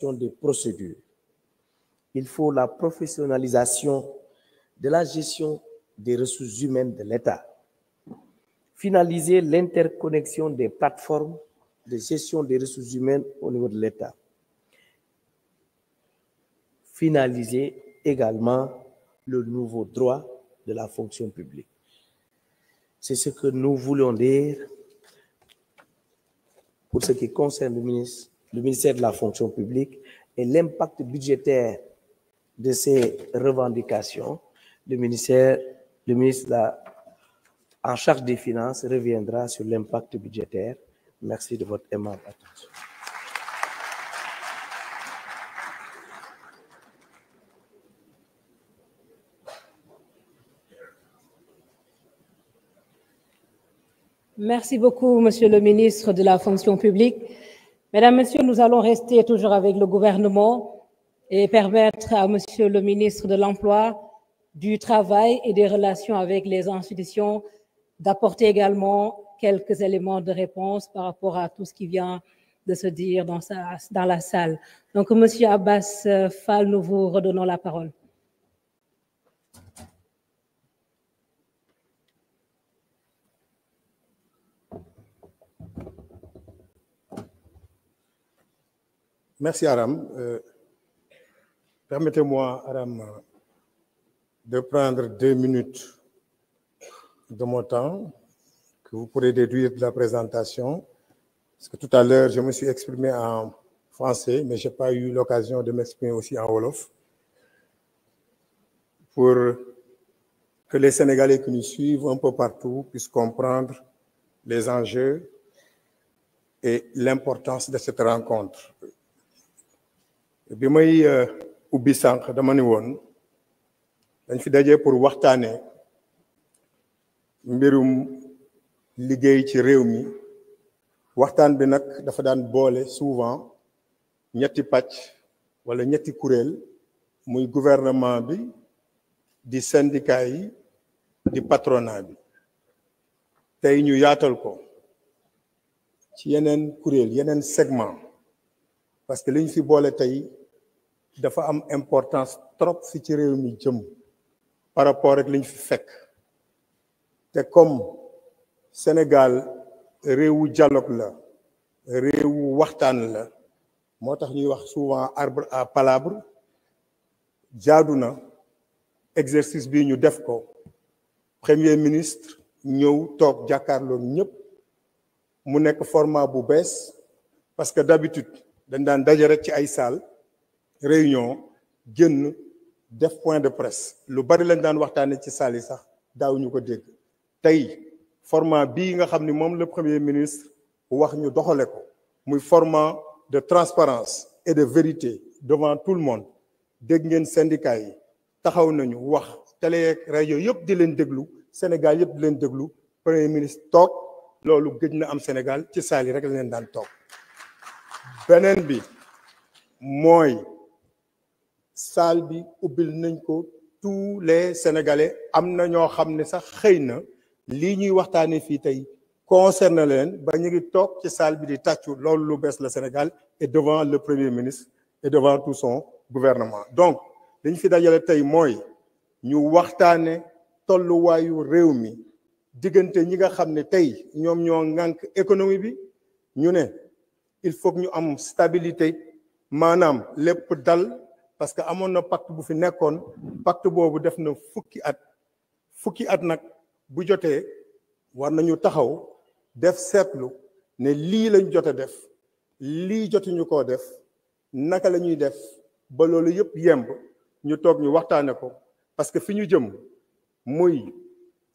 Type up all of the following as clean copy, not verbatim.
des procédures. Il faut la professionnalisation de la gestion des ressources humaines de l'État. Finaliser l'interconnexion des plateformes de gestion des ressources humaines au niveau de l'État. Finaliser également le nouveau droit de la fonction publique. C'est ce que nous voulons dire pour ce qui concerne le ministère de la fonction publique et l'impact budgétaire de ces revendications. Le ministre en charge des finances reviendra sur l'impact budgétaire. Merci de votre aimable attention. Merci beaucoup, Monsieur le ministre de la fonction publique. Mesdames, Messieurs, nous allons rester toujours avec le gouvernement et permettre à Monsieur le ministre de l'Emploi, du Travail et des Relations avec les institutions d'apporter également quelques éléments de réponse par rapport à tout ce qui vient de se dire dans la salle. Donc, Monsieur Abbas Fall, nous vous redonnons la parole. Merci Aram. Permettez-moi, Aram, de prendre 2 minutes de mon temps que vous pourrez déduire de la présentation. Parce que tout à l'heure, je me suis exprimé en français, mais je n'ai pas eu l'occasion de m'exprimer aussi en Wolof. Pour que les Sénégalais qui nous suivent un peu partout puissent comprendre les enjeux et l'importance de cette rencontre. bi may ubbi sànq dama ni woon dañ fi daje pour waxtaane mbirum liggéey ci réew mi waxtaan bi nag dafa daan boole souvent ñetti pàcc wala ñetti kuréel muy gouvernement bi di syndicat yi di patronat bi tey ñu yaatal ko ci yeneen kuréel yeneen segment parce que li ñu fi boole tey dafa am importance trop fi ci réew mi jëm par rapport ak li ñu fi fekk te comme Sénégal réewu dialogue la réewu waxtaan la moo tax ñuy wax souvent arbre à palabre jaadu na exercice bi ñu def ko premier ministre ñëw toog jàkkaarloo ñëpp mu nekk format bu bees parce que d'habitude dañ daan daje rek ci ay salle réunion génn def point de presse lu bari lañ daan waxtaane ci salle yi sax daawuñu ko dégg tey format bii nga xam ni moom le premier ministre wax ñu doxale ko muy format de transparence et de vérité devant tout le monde dégg ngeen syndicat yi taxaw nañu wax télé ak rajo yëpp di leen déglu Sénégal yëpp di leen déglu premier ministre toog loolu gëj na am Sénégal ci salle yi rek la leen daan toog beneen bi mooy salle bi ubbil nañ ko tous les Sénégalais am na ñoo xam ne sax xëy na lii ñuy waxtaanee fii tey concerne leen ba ñu ngi toog ci salle bi di tàccu loolu lu bees la Sénégal et devant le premier ministre et devant tout son gouvernement donc dañ fi dajale tey mooy ñu waxtaane tolluwaayu réew mi diggante ñi nga xam ne tey ñoom ñoo ŋànk économie bi ñu ne il faut que ñu am stabilité maanaam lépp dal parce que amoon na pacte bu fi nekkoon pacte boobu def na fukki at nag bu jotee war nañu taxaw def seetlu ne lii lañ jot a def lii jotuñu koo def naka la ñuy def ba loolu yëpp yemb ñu toog ñu waxtaane ko parce que fi ñu jëm muy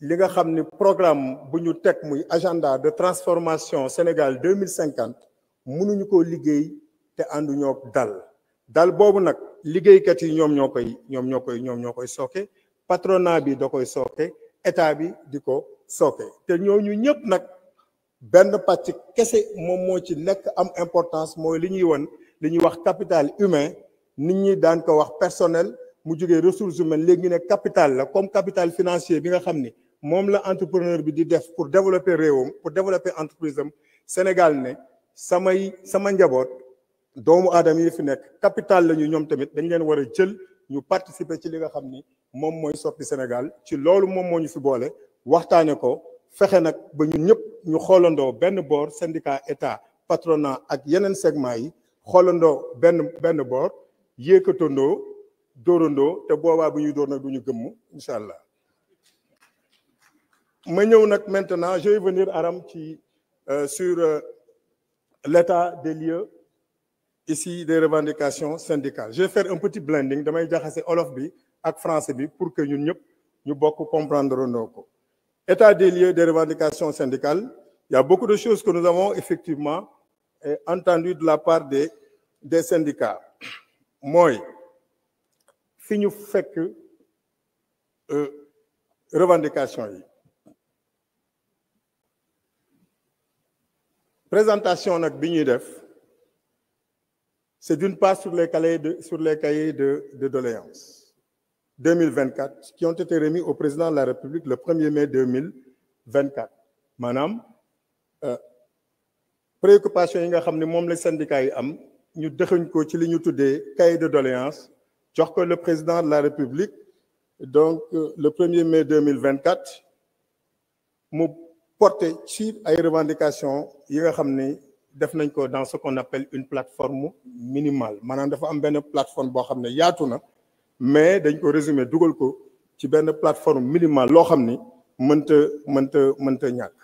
li nga xam ni programme bu ñu teg muy agenda de transformation Sénégal 2050 mënuñu koo liggéey te ànduñoo dal boobu nag liggéeykat yi ñoom ñoo koy sooke patronat bi da koy sooke état bi di ko sooke te ñooñu ñëpp nag benn pàcc kese moom moo ci nekk am importance mooy li ñuy wax capital humain nit ñi daan ko wax personnel mu jógee ressources humaines léegi ñu ne capital la comme capital financier bi nga xam ni moom la entrepreneur bi di def pour développer réewam pour développer entreprise am Sénégal ne sama njaboot doomu aadama yi fi nekk capital la ñu ñoom tamit dañ leen war a jël ñu participer ci li nga xam ni moom mooy soppi Sénégal ci loolu moom moo ñu fi boole waxtaane ko fexe nag ba ñun ñëpp ñu xoolandoo benn boor syndicat état patronat ak yeneen segment yi xoolandoo benn boor yéekatandoo dóorandoo te boobaa bu ñuy dóor nag du ñu gëmm incha allah. ma ñëw nag maintenant je vais venir Aram ci sur l'état des lieux ici des revendications syndicales. Je vais faire un petit blending damay jaxase olof bi ak français bi pour que ñun ñëpp ñu bokk comprendre ndoo ko. État des lieux des revendications syndicales, il y a beaucoup de choses que nous avons effectivement entendues de la part des syndicats. Mooy fi ñu fekk revendication yi. Présentation nag bi ñuy def c'est d'une part sur les cahiers de doléances 2024 qui ont été remis au président de la République le 1er mai 2024 maanaam préoccupation yi nga xam ne moom la syndicat yi am ñu dëxëñ ko ci li ñu tuddee cahier de doléances jox ko le président de la République donc le 1er mai 2024 mu porté ci ay revendications yi nga xam ne def nañ ko dans ce qu'on appelle une plateforme minimale maanaam dafa am benn plateforme boo xam ne yaatu na mais dañ ko résumer dugal ko ci benn plateforme minimale loo xam ni mënta ñàkk.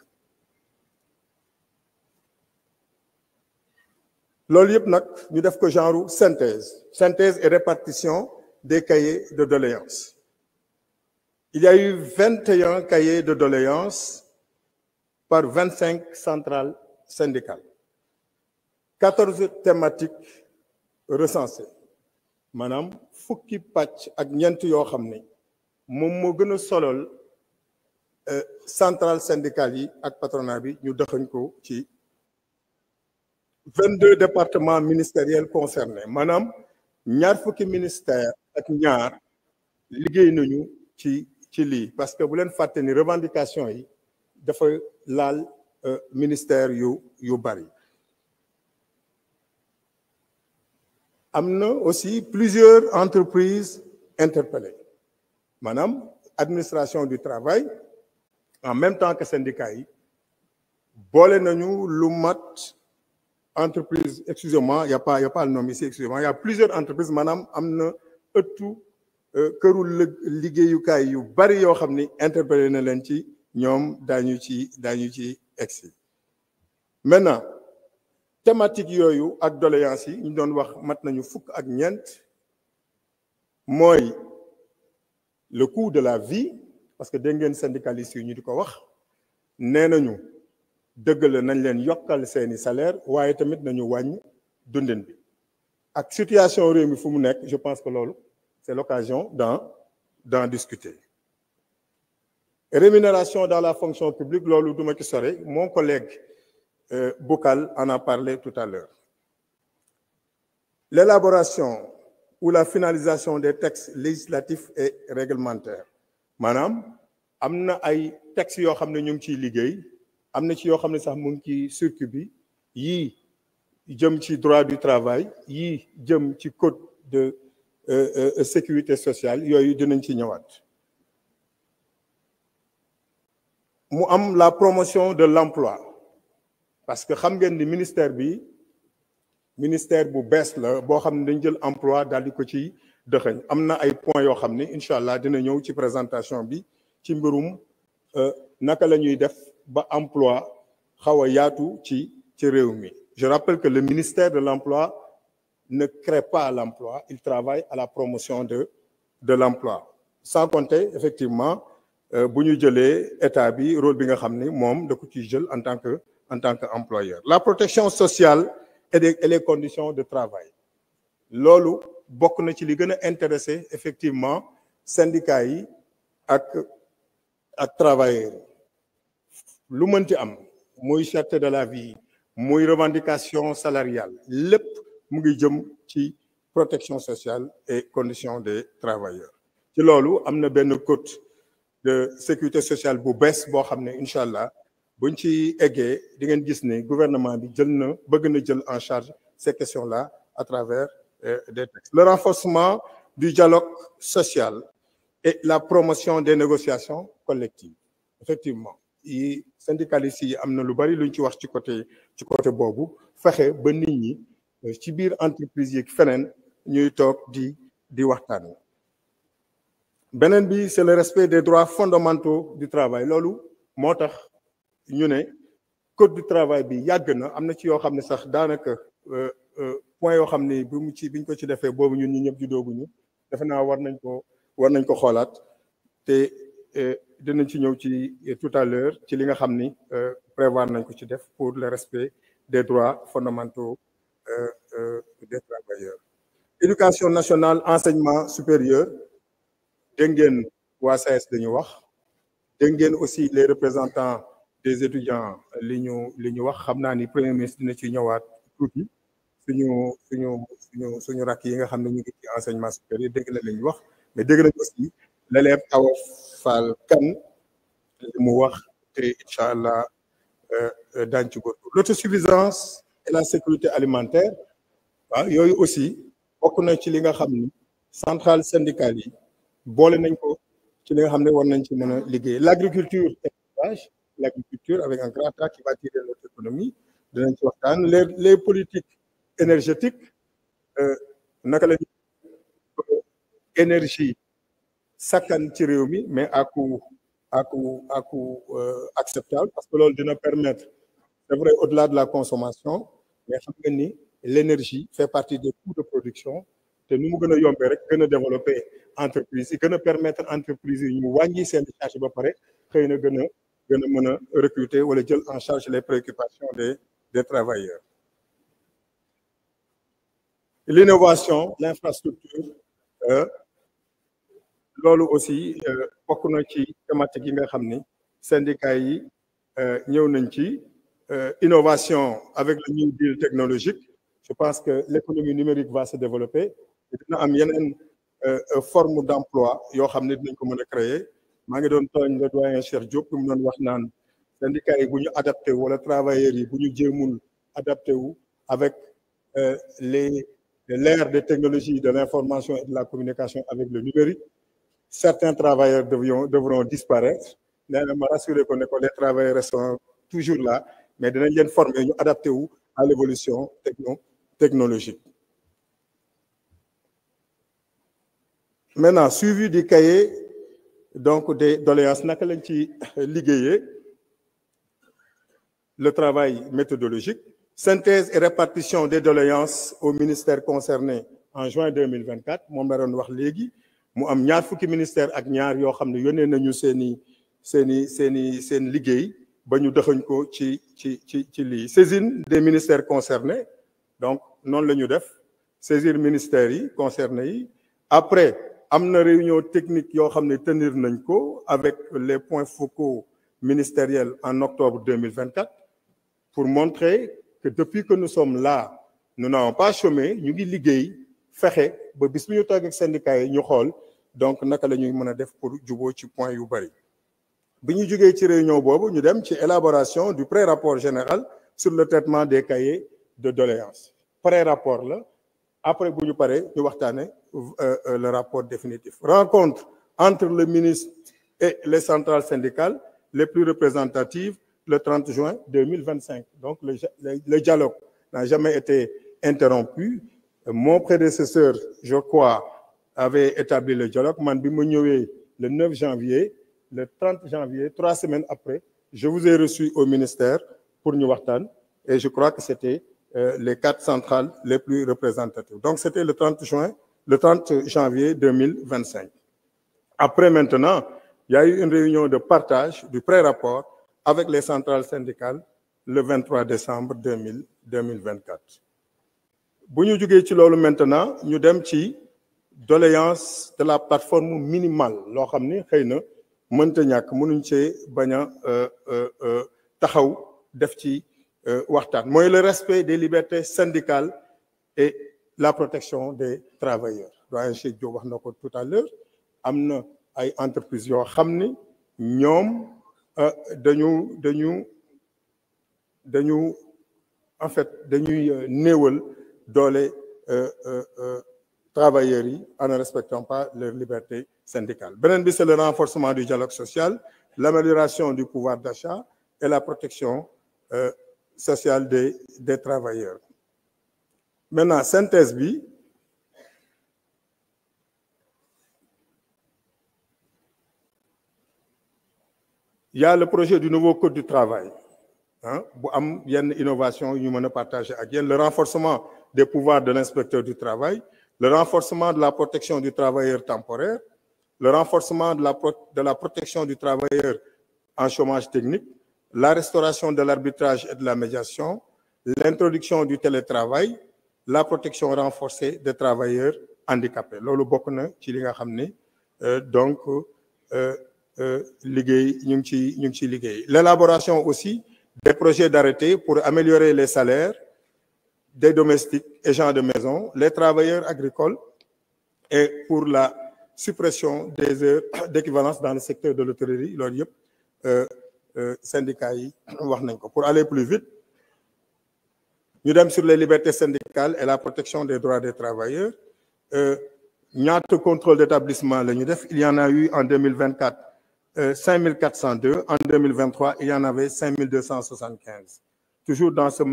loolu yëpp nag ñu def ko genre synthèse et répartition des cahiers de doléances. Il y a eu 21 cahiers de doléances par 25 centrales syndicales. 14 thématiques recensées maanaam fukki pàcc ak ñeent yoo xam ne moom moo gën a solol centrales syndicales yi ak patronat bi ñu dëxañ ko ci 22 départements ministériels concernés maanaam ñaar fukki ministère ak ñaar liggéey nañu ci lii parce que bu leen fàtte ni revendication yi dafa laal ministère yu bari. Am na aussi plusieurs entreprises interpellées maanaam administration du travail en même temps que syndicat yi boole nañu lu mat entreprise excusez-moi y a pas le nom ici excusez-moi y a plusieurs entreprises maanaam am na ëttu këru liggéeyukaay yu bari yoo xam ni interpellé na leen ci ñoom daañu ci egsi. Maintenant thématique yooyu ak doléances yi ñu doon wax mat nañu fukk ak ñeent mooy le coût de la vie parce que dégg ngeen syndicalistes yi ñu di ko wax nee nañu dëgg la nañ leen yokkal seeni salaire waaye tamit nañu wàññ dundin bi ak situation réew mi fu mu nekk je pense que loolu c'est l'occasion d'en discuter. Rémunération dans la fonction publique loolu duma ci sore mon collègue Bokal en a parlé tout à l'heure. L'élaboration ou la finalisation des textes législatifs et réglementaires maanaam am na ay textes yoo xam ne ñu ngi ciy liggéey am na ci yoo xam ne sax mu ngi ci circuit bi yii jëm ci droit du travail yii jëm ci code de sécurité sociale yooyu dinañ ci ñëwaat. Mu am la promotion de l'emploi parce que xam ngeen ni ministère bu bees la boo xam ne dañ jël emploi daal di ko ci dëxëñ am na ay points yoo xam ne incha allah dina ñëw ci présentation bi ci mbirum naka la ñuy def ba emploi xaw a yaatu ci réew mi. Je rappelle que le ministère de l'emploi ne crée pas l'emploi, il travaille à la promotion de l'emploi. Sans compter effectivement bu ñu jëlee état bi rôle bi nga xam ni moom da ko ciy jël en tant que employeur. La protection sociale et les conditions de travail loolu bokk na ci li gën a intéressé effectivement syndicats yi ak travailleurs lu mënti am muy cherté de la vie muy revendication salariale lépp mu ngi jëm ci protection sociale et conditions des travailleurs. Ci loolu am na benn code de sécurité sociale bu bees boo xam ne incha allah buñ ci eggee di ngeen gis ne gouvernement bi bëgg na jël en charge ces questions-là à travers des textes. Le renforcement du dialogue social et la promotion des négociations collectives. Effectivement, yi syndicalistes yi am na lu bari luñ ci wax ci côté boobu fexe ba nit ñi ci biir entreprise yi feneen ñuy toog di waxtaan. Beneen bi c'est le respect des droits fondamentaux du travail. Loolu moo tax ñu ne code du travail bi yàgg na am na ci yoo xam ne sax daanaka point yoo xam ne biñ ko ci defee boobu ñun ñi ñëpp juddooguñu defe naa war nañ ko xoolaat te dinañ ci ñëw ci tout à l'heure ci li nga xam ni prévoir nañ ko ci def pour le respect des droits fondamentaux des travailleurs. Éducation nationale, enseignement supérieur, dégg ngeen waa SAES dañu wax dégg ngeen aussi les représentants des étudiants li ñu wax xam naa ni premier ministre dina ci ñëwaat tuuti suñu rakk yi nga xam ne ñu ngi ci enseignement supérieur dégg na lañu wax mais dégg nañ aussi l'élève Awa Fall Kane li mu wax te incha allah daañu ci góorgóorlu. L'autosuffisance et la sécurité alimentaire waaw yooyu aussi bokk na ci li nga xam ni centrale syndicale yi boole nañ ko ci li nga xam ne war nañ ci mën a liggéey. L'agriculture et l'élevage, l'agriculture avec un grand A qui va tirer notre économie dinañ ci waxtaan. Les politiques énergétiques naka la énergie sakkan ci réew mi mais à coût acceptable parce que loolu dina permettre c'est vrai au-delà de la consommation mais xam nga ni l'énergie fait partie des coûts de production te nu mu gën a yombee rek gën a développer entreprise yi gën a permettre entreprise yi ñu wàññi seen charge ba pare xëy na gën a mën a recruter wala jël en charge les préoccupations des travailleurs. L'innovation, l'infrastructure loolu aussi bokk na ci thématique yi nga xam ni syndicats yi ñëw nañ ci. Innovation avec le New Deal technologique, je pense que l'économie numérique va se développer dina am yeneen forme d'emploi yoo xam ne dinañ ko mën a créer. Maa ngi doon tooñ le doyen Cheikh Diop mu doon wax naan syndicats yi bu ñu adapté wu wala travailleurs yi bu ñu jéemul adapté wu avec l'ère des technologies de l'information et de la communication avec le numérique, certains travailleurs devront disparaître. Nee na ma rassuré ko ne ko les travailleurs resteront toujours là mais dinañ leen former ñu adapté wu à l'évolution technologique. Maintenant suivi du cahier donc des doléances naka lañ ci liggéeyee le travail méthodologique, synthèse et répartition des doléances au ministère concerné en juin 2024 moom la doon wax léegi mu am ñaar fukki ministère ak ñaar yoo xam ne yónnee nañu seen liggéey ba ñu dëxañ ko ci lii. Saisine des ministères concernés donc noonu la ñu def saisir ministères yi concernés yi après am na réunion technique yoo xam ne tenir nañ ko avec les points focaux ministériels en octobre 2024 pour montrer que depuis que nous sommes là nous n'avons pas chômé ñu ngi liggéey fexe ba bis bu ñu toog ak syndicats yi ñu xool donc naka la ñuy mën a def pour juboo ci point yu bari. bi ñu jógee ci réunion boobu ñu dem ci élaboration du pré-rapport général sur le traitement des cahiers de doléances. Pré-rapport la après bu ñu paree ñu waxtaane le rapport définitif. Rencontre entre le ministre et les centrales syndicales les plus représentatives le 30 juin 2025. Donc le dialogue n'a jamais été interrompu. Mon prédécesseur, je crois, avait établi le dialogue. Man bi ma ñëwee le 9 janvier, le 30 janvier, 3 semaines après, je vous ai reçu au ministère pour ñu waxtaan et je crois que c'était les 4 centrales les plus représentatives. Donc c'était le 30 janvier 2025. Après maintenant, il y a eu une réunion de partage du pré-rapport avec les centrales syndicales le 23 décembre 2024. Bu ñu jógee ci loolu maintenant ñu dem ci doléance de la plateforme minimale loo xam ni xëy na mënta ñàkk mënuñ cee bañ a taxaw def ci waxtaan mooy le respect des libertés syndicales et la protection des travailleurs. Doyen Cheikh Diop wax na ko tout à l'heure am na ay entreprises yoo xam ni ñoom dañuy néewal doole travailleurs yi en ne respectant pas leur liberté syndicale. Beneen bi c'est le renforcement du dialogue social, l'amélioration du pouvoir d'achat et la protection sociale des travailleurs. Maintenant, synthèse bi il y a le projet du nouveau code du travail. Bu am yenn innovation yu ñu mën a partager ak yéen, le renforcement des pouvoirs de l'inspecteur du travail, le renforcement de la protection du travailleur temporaire, le renforcement de la protection du travailleur en chômage technique, la restauration de l'arbitrage et de la médiation, l'introduction du télétravail, la protection renforcée des travailleurs handicapés. Loolu bokk na ci li nga xam ni donc liggéey ñu ngi ci liggéey. L'élaboration aussi des projets d'arrêté pour améliorer les salaires des domestiques et gens de maison, les travailleurs agricoles et pour la suppression des heures d'équivalence dans le secteur de l'hôtellerie. Loolu yëpp syndicats yi wax nañ ko. Pour aller plus vite, ñu dem sur les libertés syndicales et la protection des droits des travailleurs. Ñaata contrôle d'établissement la ñu def? Il y en a eu en 2024 5402. En 2023, il y en avait 5275. Toujours dans cette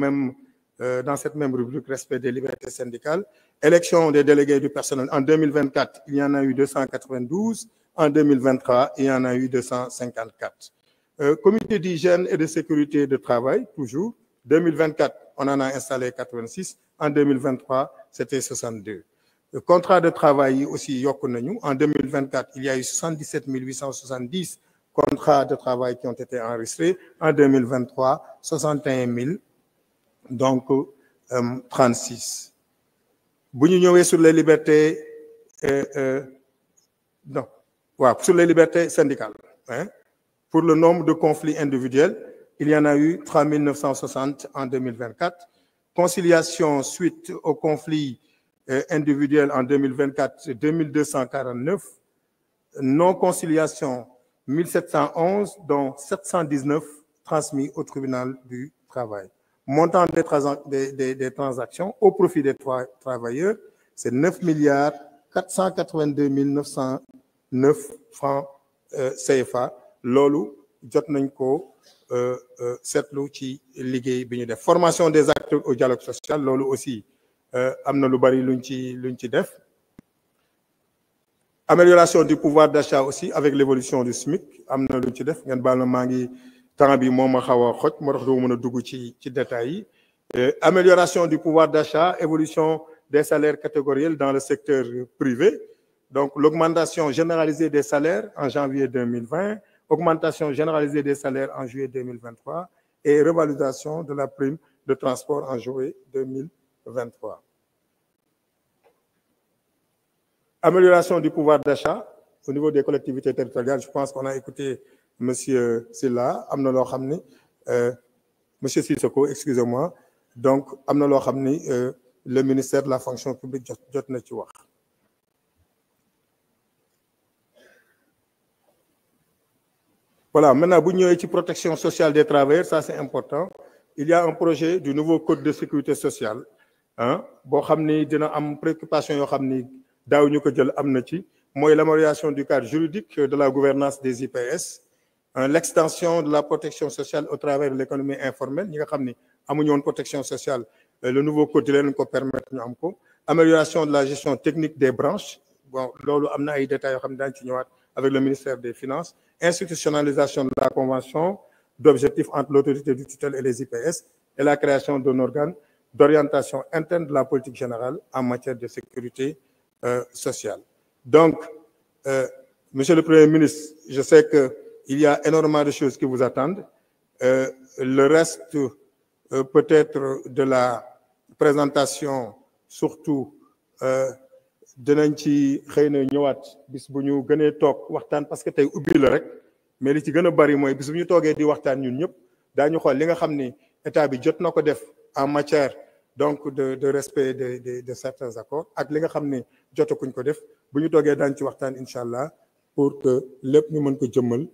même rubrique, respect des libertés syndicales. Élection des délégués du personnel. En 2024, il y en a eu 292. En 2023, il y en a eu 254. Comité d'hygiène et de sécurité de travail, toujours. 2024, on en a installé 86. En 2023, c'était 62. Le contrat de travail aussi yokku nañu. En 2024, il y a eu 77 870 contrats de travail qui ont été enregistrés. En 2023, 61 000, donc 36. Bu ñu ñëwee sur les libertés sur les libertés syndicales. Pour le nombre de conflits individuels, il y en a eu 3 960 en 2024. Conciliation suite aux conflits individuels en 2024, 2249. Non-conciliation, 1711, dont 719 transmis au tribunal du travail. Montant des transactions au profit des travailleurs, c'est 9 482 909 francs CFA. Loolu jot nañ ko seetlu ci liggéey bi ñu def. Formation des acteurs au dialogue social, loolu aussi am na lu bari luñ ci def. Amélioration du pouvoir d'achat aussi avec l'évolution du SMIC, am na luñ ci def. Ngeen baal ma maa ngi temps bi moo ma xaw a xoj moo tax doo mën a dugg ci détails yi. Amélioration du pouvoir d'achat, évolution des salaires catégoriels dans le secteur privé. Donc l'augmentation généralisée des salaires en janvier 2020, augmentation généralisée des salaires en juillet 2023 et revalorisation de la prime de transport en juillet 2023. Amélioration du pouvoir d'achat au niveau des collectivités territoriales. Je pense qu'on a écouté Monsieur Sylla. Am na loo xam ni Monsieur Sissoko, excusez-moi. Donc am na loo xam ni le ministère de la fonction publique jot na ci wax. Voilà, maintenant bu ñëwee ci protection sociale des travailleurs, ça c'est important. Il y a un projet du nouveau code de sécurité sociale boo xam ni dina am préoccupation yoo xam ni daaw ñu ko jël am na ci. Mooy l'amélioration du cadre juridique de la gouvernance des IPS, l'extension de la protection sociale au travers de l'économie informelle. Ñi nga xam ni amuñu woon protection sociale, le nouveau code di leen ko permettre ñu am ko. Amélioration de la gestion technique des branches. Bon, loolu am na ay détails yoo xam ne daañu ci ñëwaat avec le ministère des Finances. Institutionnalisation de la convention d'objectifs entre l'autorité du tutelle et les IPS et la création d'un organe d'orientation interne de la politique générale en matière de sécurité sociale. Donc, Monsieur le Premier ministre, je sais qu'il y a énormément de choses qui vous attendent. Le reste, peut-être de la présentation, surtout, dinañ ci xëy na ñëwaat bis bu ñu gënee toog waxtaan parce que tey ubbi la rek mais li ci gën a bari mooy bis bu ñu toogee di waxtaan ñun ñëpp daañu xool li nga xam ni état bi jot na ko def en matière donc de respect de certains accords ak li nga xam ni jotakuñ ko def bu ñu toogee daañu ci waxtaan incha allah pour que lépp ñu mën ko jëmmal